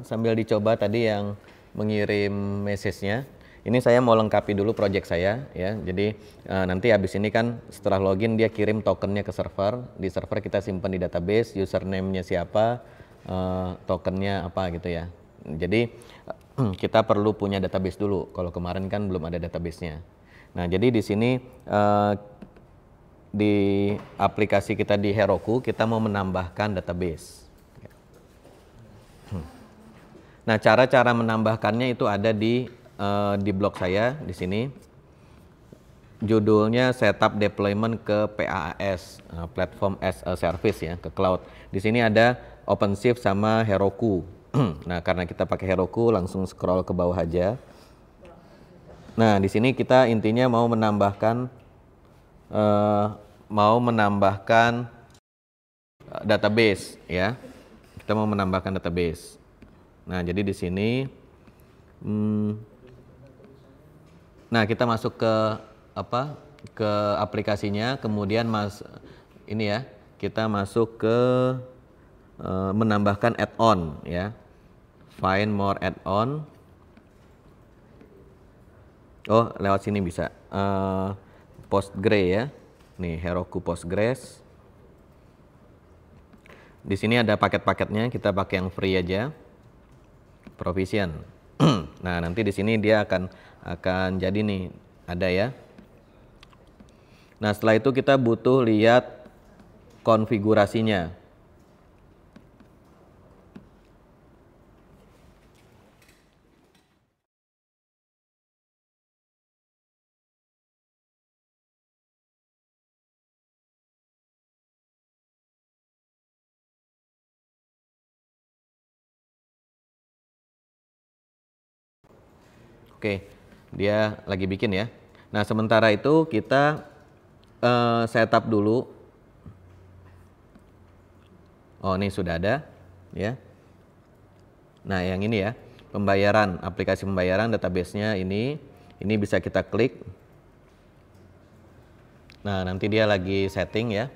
Sambil dicoba tadi yang mengirim message-nya. Ini saya mau lengkapi dulu project saya ya. Jadi nanti habis ini kan setelah login dia kirim tokennya ke server. Di server kita simpan di database, username-nya siapa, tokennya apa gitu ya. Jadi kita perlu punya database dulu. Kalau kemarin kan belum ada database-nya. Nah, jadi di sini di aplikasi kita di Heroku kita mau menambahkan database. Nah, cara-cara menambahkannya itu ada di blog saya di sini. Judulnya Setup Deployment ke PaaS, Platform as a Service ya, ke cloud. Di sini ada OpenShift sama Heroku. Nah, karena kita pakai Heroku, langsung scroll ke bawah aja. Nah, di sini kita intinya mau menambahkan database ya. Kita mau menambahkan database. Nah, jadi di sini, nah kita masuk ke ke aplikasinya, kemudian ini ya, kita masuk ke menambahkan add-on ya, find more add-on. Oh, lewat sini bisa, Postgres ya, nih Heroku Postgres. Di sini ada paket-paketnya, kita pakai yang free aja. Provision. Nah, nanti di sini dia akan jadi nih, ada ya. Nah, setelah itu kita butuh lihat konfigurasinya. Oke, dia lagi bikin ya. Nah, sementara itu kita setup dulu. Oh, ini sudah ada ya. Nah, yang ini ya, pembayaran, aplikasi pembayaran database-nya ini bisa kita klik. Nah, nanti dia lagi setting ya.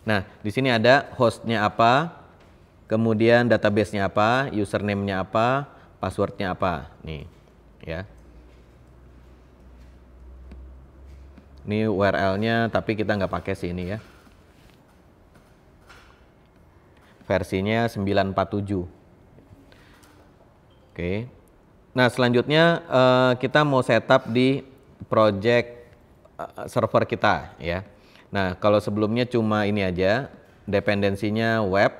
Nah, di sini ada hostnya apa, kemudian database-nya apa, username-nya apa, password-nya apa, nih ya. Ini URL-nya, tapi kita nggak pakai sih ini ya. Versinya 947. Oke. Nah, selanjutnya kita mau setup di project server kita ya. Nah, kalau sebelumnya cuma ini aja, dependensinya web.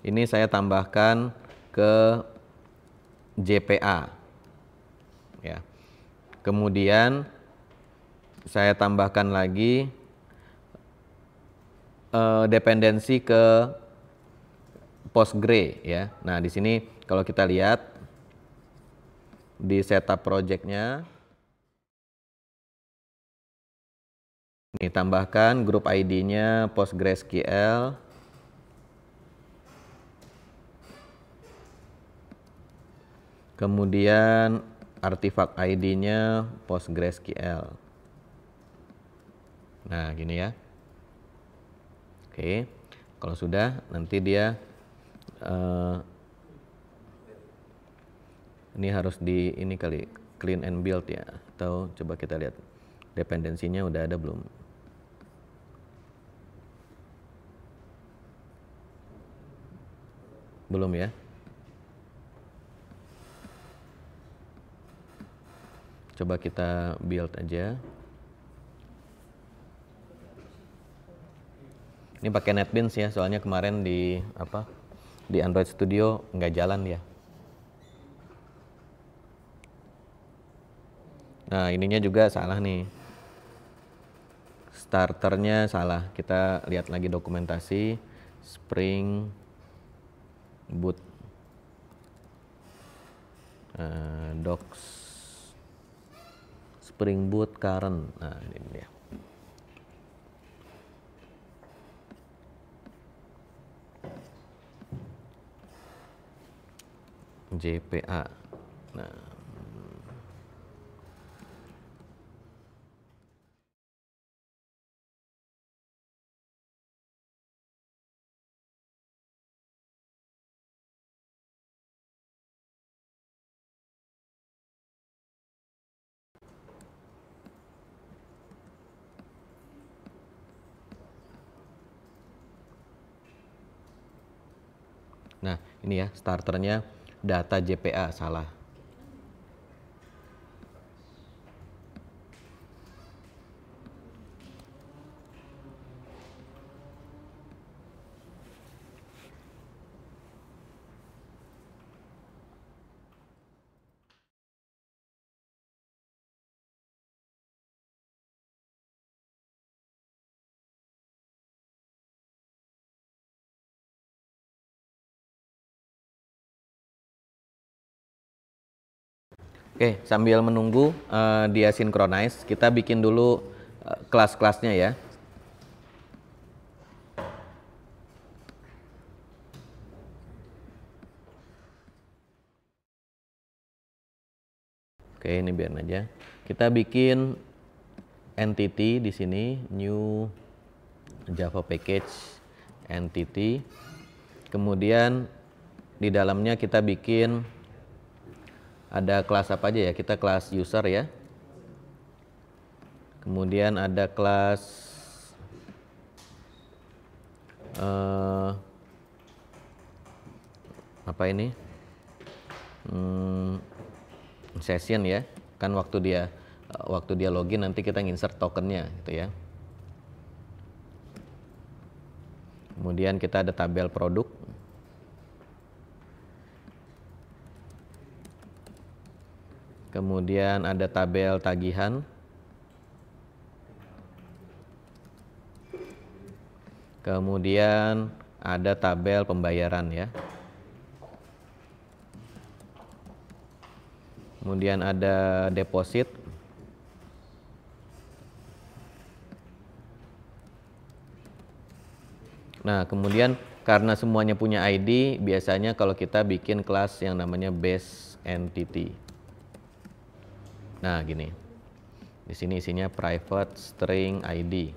Ini saya tambahkan ke JPA. Ya. Kemudian saya tambahkan lagi dependensi ke Postgres ya. Nah, di sini kalau kita lihat di setup project-nya, ini tambahkan grup ID-nya PostgreSQL. Kemudian artifak ID-nya PostgreSQL. Nah, gini ya. Oke, kalau sudah nanti dia ini harus ini kali clean and build ya, atau coba kita lihat dependensinya udah ada belum. Belum ya. Coba kita build aja. Ini pakai NetBeans ya, soalnya kemarin di Android Studio nggak jalan ya. Nah, ininya juga salah nih. Starternya salah. Kita lihat lagi dokumentasi Spring Boot docs Spring Boot current. Nah, ini dia. JPA. Nah, ini ya, starternya data JPA salah. Oke, sambil menunggu dia synchronize, kita bikin dulu kelas-kelasnya ya. Oke, ini biarin aja. Kita bikin entity di sini, new Java package entity. Kemudian di dalamnya kita bikin ada kelas apa aja ya? Kita kelas user ya. Kemudian ada kelas apa ini? Session ya. Kan waktu dia login nanti kita insert tokennya gitu ya. Kemudian kita ada tabel produk. Kemudian ada tabel tagihan. Kemudian ada tabel pembayaran ya. Kemudian ada deposit. Nah, kemudian karena semuanya punya ID, biasanya kalau kita bikin kelas yang namanya base entity. Nah, gini. Di sini isinya private string ID.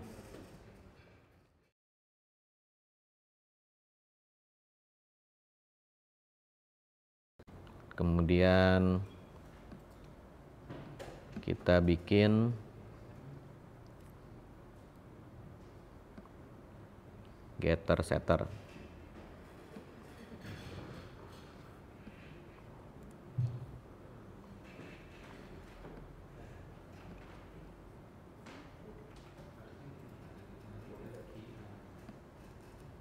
Kemudian kita bikin getter setter.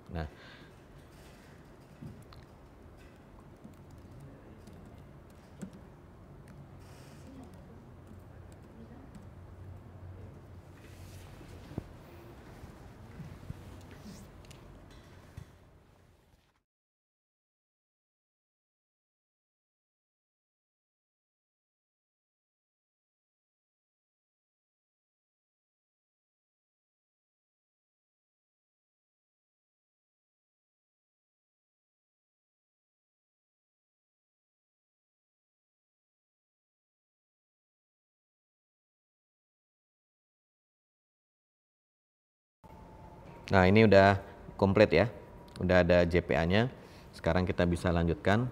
Nah, nah ini udah komplit ya. Udah ada JPA-nya. Sekarang kita bisa lanjutkan.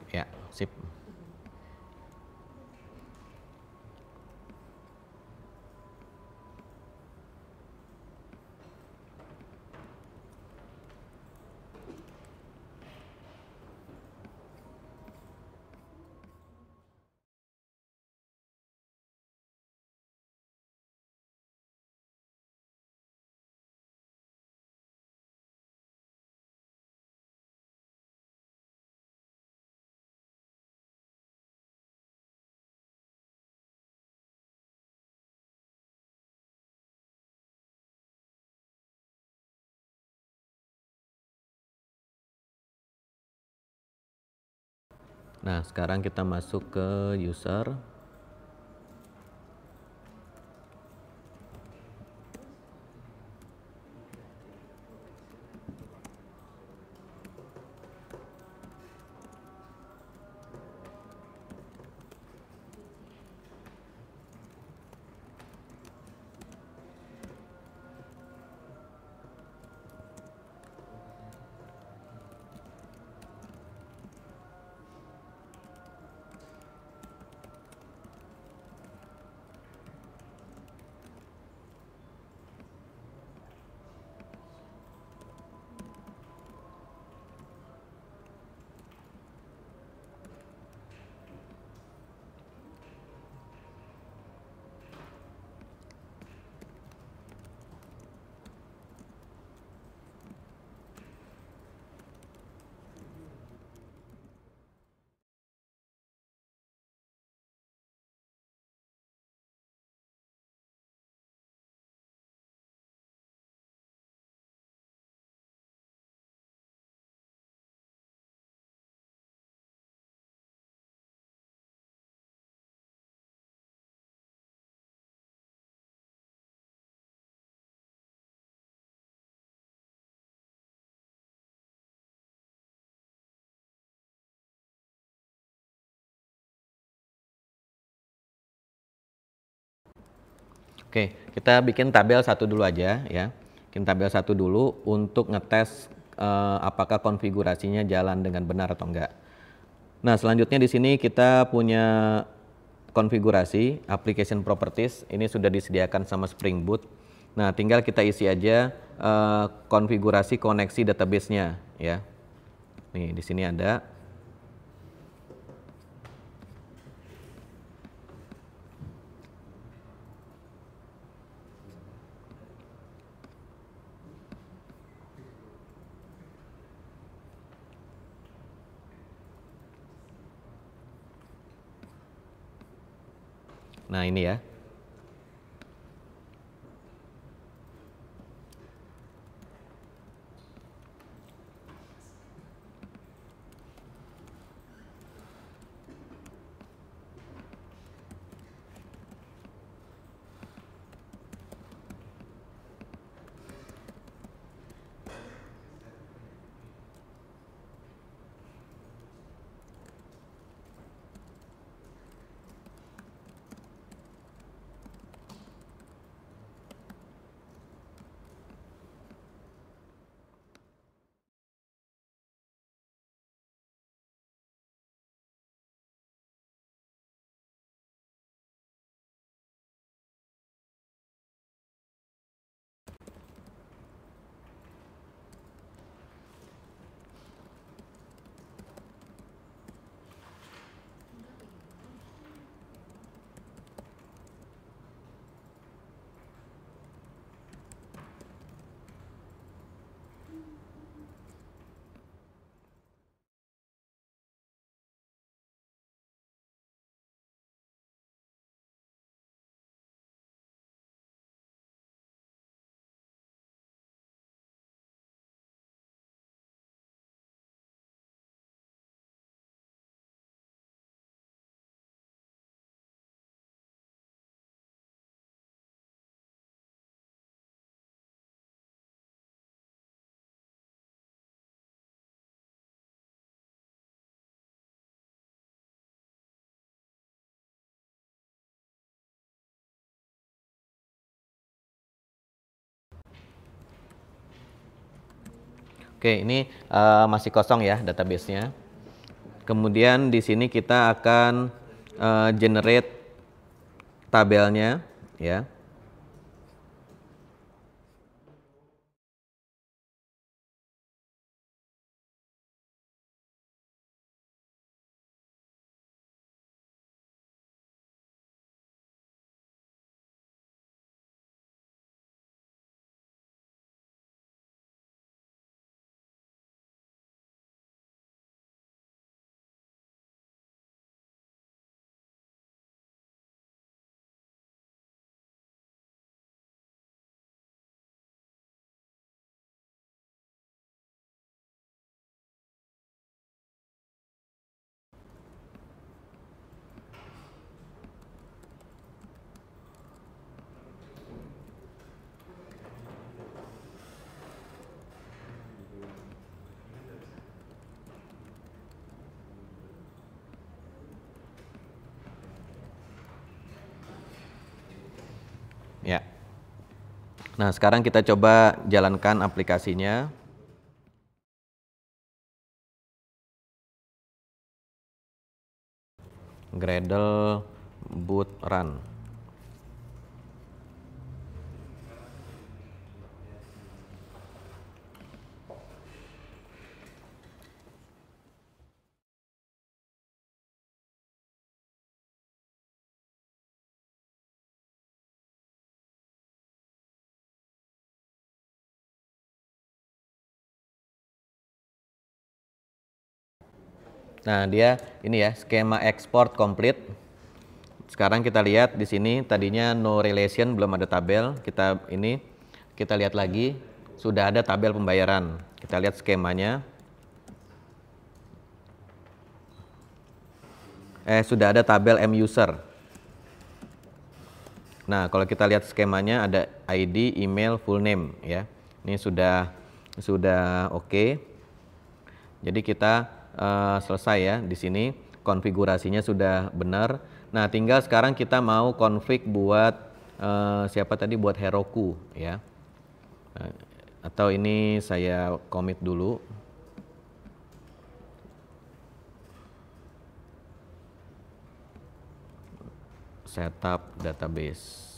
Ya, sip. Nah, sekarang kita masuk ke user. Oke, kita bikin tabel satu dulu aja ya. Bikin tabel satu dulu untuk ngetes apakah konfigurasinya jalan dengan benar atau enggak. Nah, selanjutnya di sini kita punya konfigurasi application properties. Ini sudah disediakan sama Spring Boot. Nah, tinggal kita isi aja konfigurasi koneksi database-nya ya. Nih, di sini ada. Nah, ini ya. Oke, ini masih kosong ya database-nya. Kemudian di sini kita akan generate tabelnya ya. Nah, sekarang kita coba jalankan aplikasinya. Gradle boot run. Nah, dia ini ya, skema export complete. Sekarang kita lihat di sini tadinya no relation, belum ada tabel. Kita lihat lagi, sudah ada tabel pembayaran. Kita lihat skemanya. Sudah ada tabel M user. Nah, kalau kita lihat skemanya ada ID, email, full name ya. Ini sudah oke. Jadi kita selesai ya di sini, konfigurasinya sudah benar. Nah, tinggal sekarang kita mau config buat siapa tadi, buat Heroku ya. Atau ini saya commit dulu. Setup database.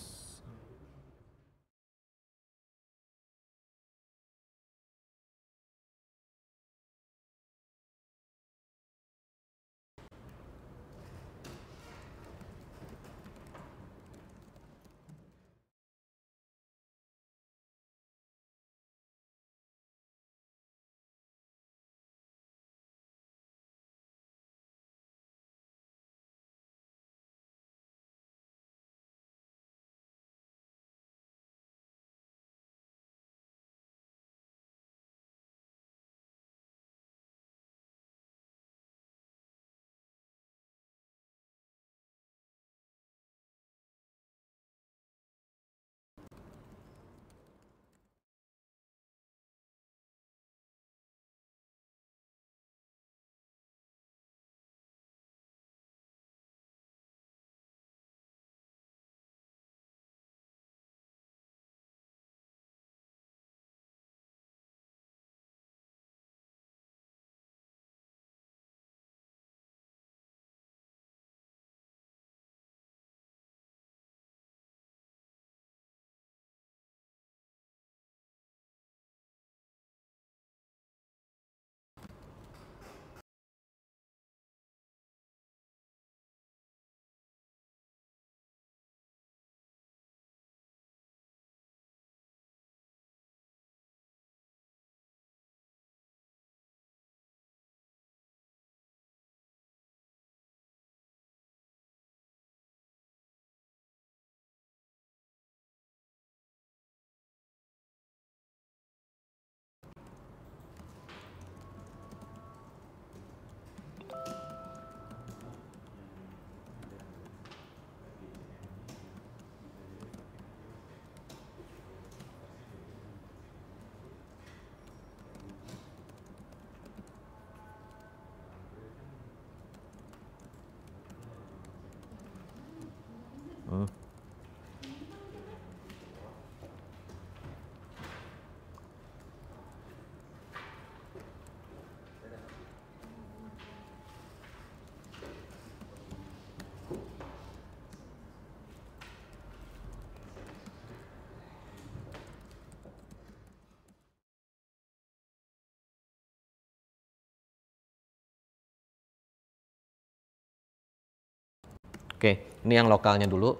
Oke, ini yang lokalnya dulu.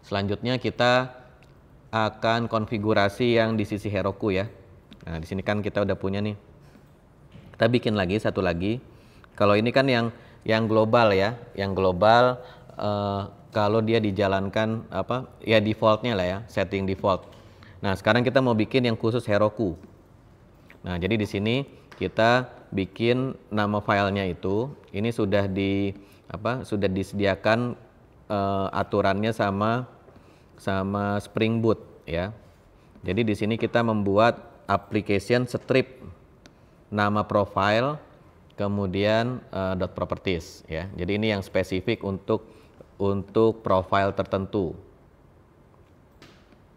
Selanjutnya kita akan konfigurasi yang di sisi Heroku ya. Nah, di sini kan kita udah punya nih. Kita bikin lagi satu lagi. Kalau ini kan yang global ya, yang global kalau dia dijalankan ya defaultnya lah ya, setting default. Nah, sekarang kita mau bikin yang khusus Heroku. Nah, jadi di sini kita bikin nama filenya itu, ini sudah disediakan aturannya sama Spring Boot ya. Jadi di sini kita membuat application strip nama profile kemudian .properties ya. Jadi ini yang spesifik untuk profile tertentu.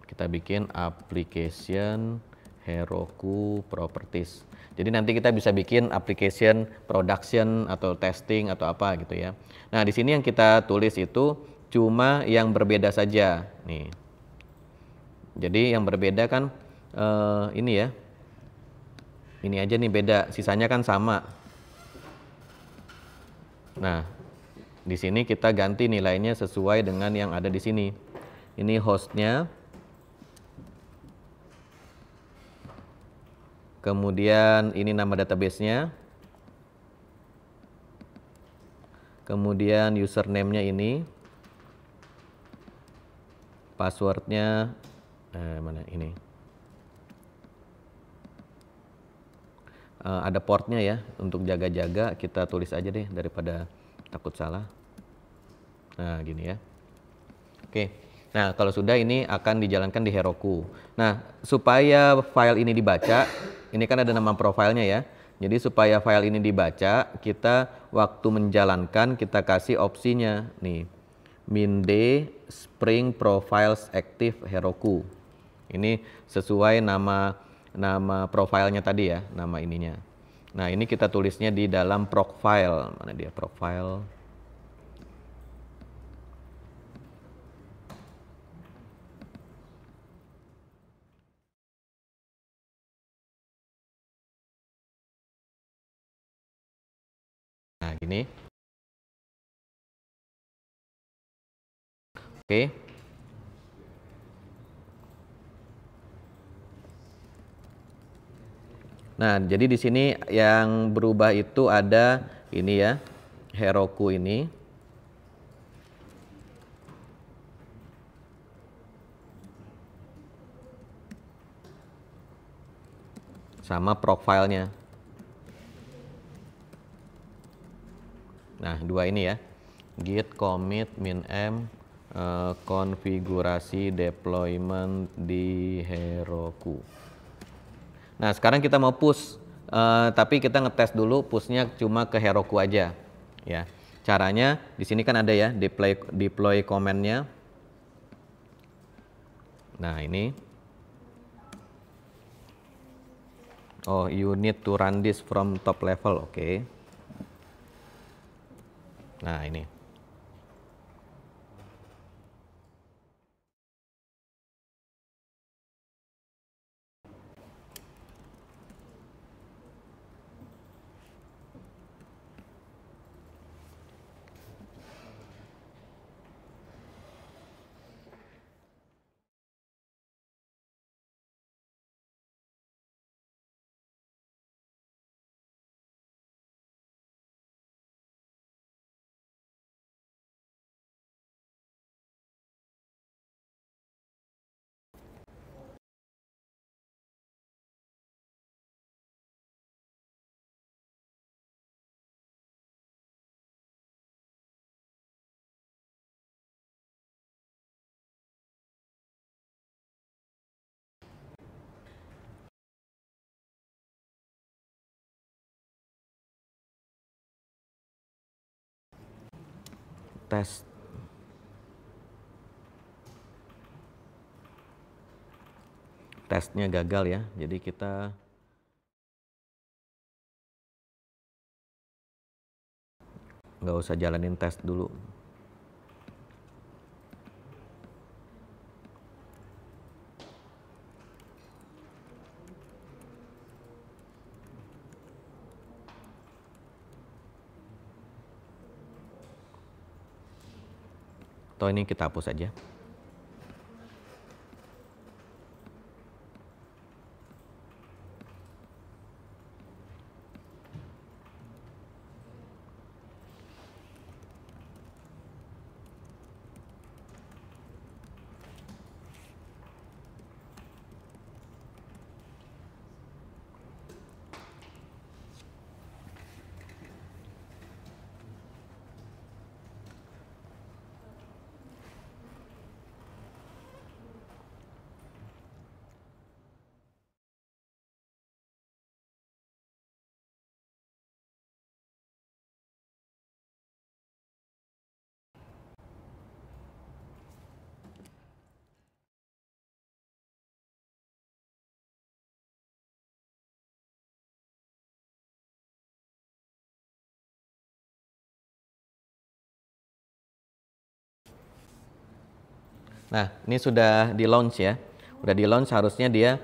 Kita bikin application Heroku properties. Jadi nanti kita bisa bikin application production atau testing atau apa gitu ya. Nah, di sini yang kita tulis itu cuma yang berbeda saja nih. Jadi yang berbeda kan ini ya. Ini aja nih beda, sisanya kan sama. Nah, di sini kita ganti nilainya sesuai dengan yang ada di sini. Ini hostnya. Kemudian ini nama database-nya. Kemudian username-nya ini. Password-nya mana ini? Ada portnya ya, untuk jaga-jaga kita tulis aja deh daripada takut salah. Nah, gini ya. Oke. Nah, kalau sudah ini akan dijalankan di Heroku. Nah, supaya file ini dibaca, ini kan ada nama profilnya ya. Jadi supaya file ini dibaca, kita waktu menjalankan kita kasih opsinya nih. Min-d spring profiles active Heroku. Ini sesuai nama profilnya tadi ya, nama ininya. Nah, ini kita tulisnya di dalam profile. Mana dia profile? Nah, gini. Oke. Nah, jadi di sini yang berubah itu ada ini ya, Heroku ini. Sama profilnya. Nah, dua ini ya. Git commit min-m konfigurasi deployment di Heroku. Nah, sekarang kita mau push, tapi kita ngetes dulu pushnya cuma ke Heroku aja, ya. Caranya di sini kan ada ya deploy command-nya. Nah, ini. Oh, you need to run this from top level, oke. Nah, ini. Tes. Tesnya gagal ya, jadi kita nggak usah jalanin tes dulu. Atau ini kita hapus aja. Nah, ini sudah di launch ya. Udah di launch, harusnya dia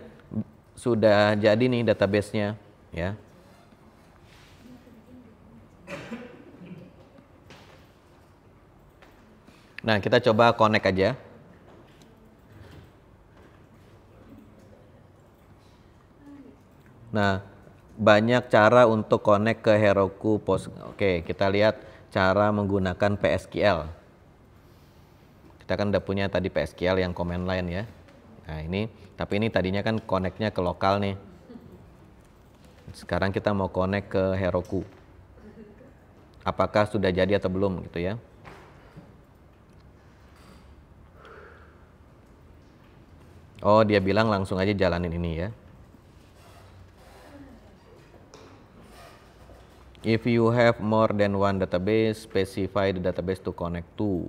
sudah jadi nih database-nya ya. Nah, kita coba connect aja. Nah, banyak cara untuk connect ke Heroku Post. Oke, kita lihat cara menggunakan PSQL. Kita kan udah punya tadi PSQL yang command line ya. Nah ini, tapi ini tadinya kan connect-nya ke lokal nih. Sekarang kita mau connect ke Heroku. Apakah sudah jadi atau belum gitu ya. Oh, dia bilang langsung aja jalanin ini ya. If you have more than one database, specify the database to connect to.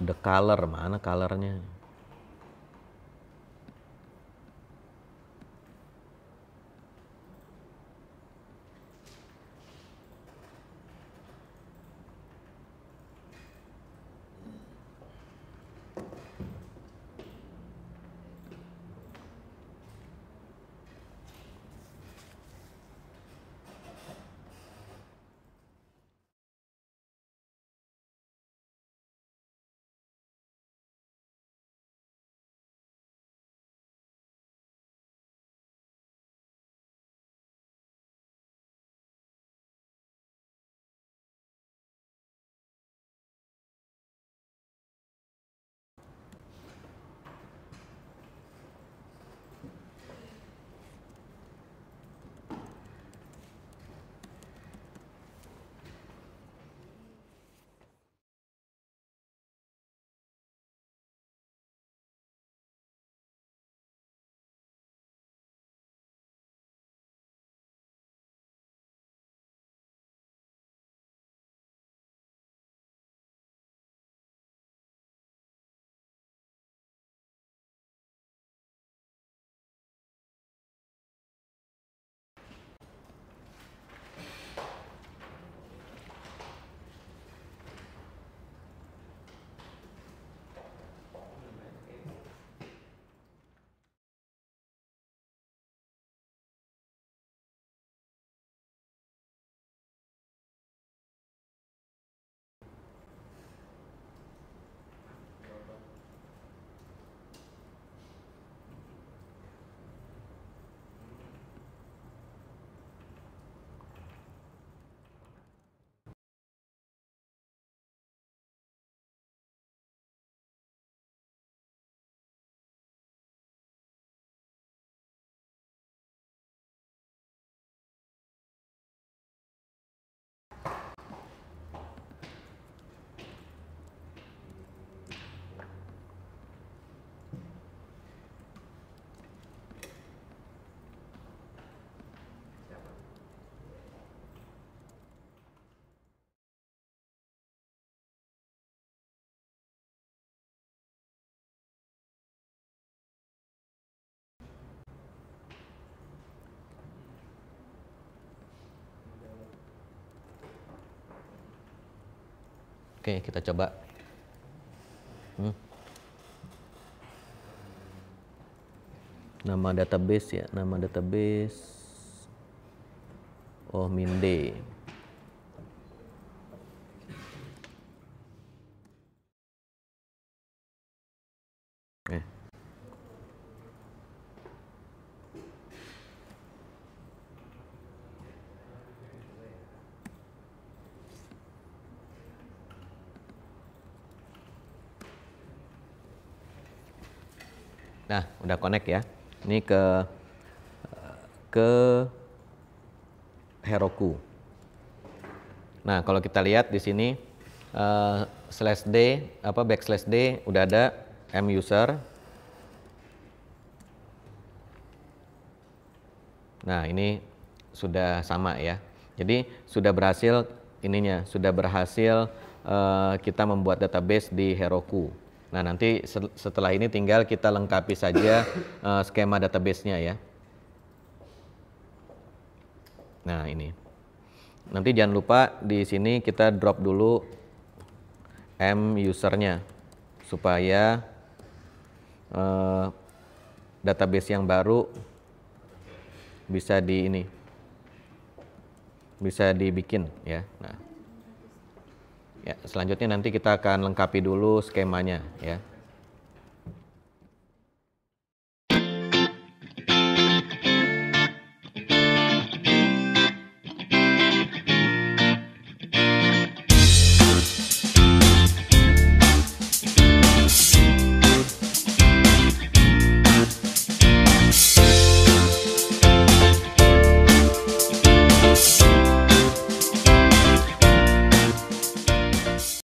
The color, mana colornya? Oke, kita coba. Nama database ya, nama database. Oh, Minde. Eh. Nah, udah connect ya. Ini ke Heroku. Nah, kalau kita lihat di sini /d backslash d udah ada m user. Nah, ini sudah sama ya. Jadi sudah berhasil ininya, sudah berhasil kita membuat database di Heroku. Nah, nanti setelah ini tinggal kita lengkapi saja skema database-nya ya. Nah, ini. Nanti jangan lupa di sini kita drop dulu usernya supaya database yang baru bisa bisa dibikin ya. Nah, ya selanjutnya nanti kita akan lengkapi dulu skemanya ya.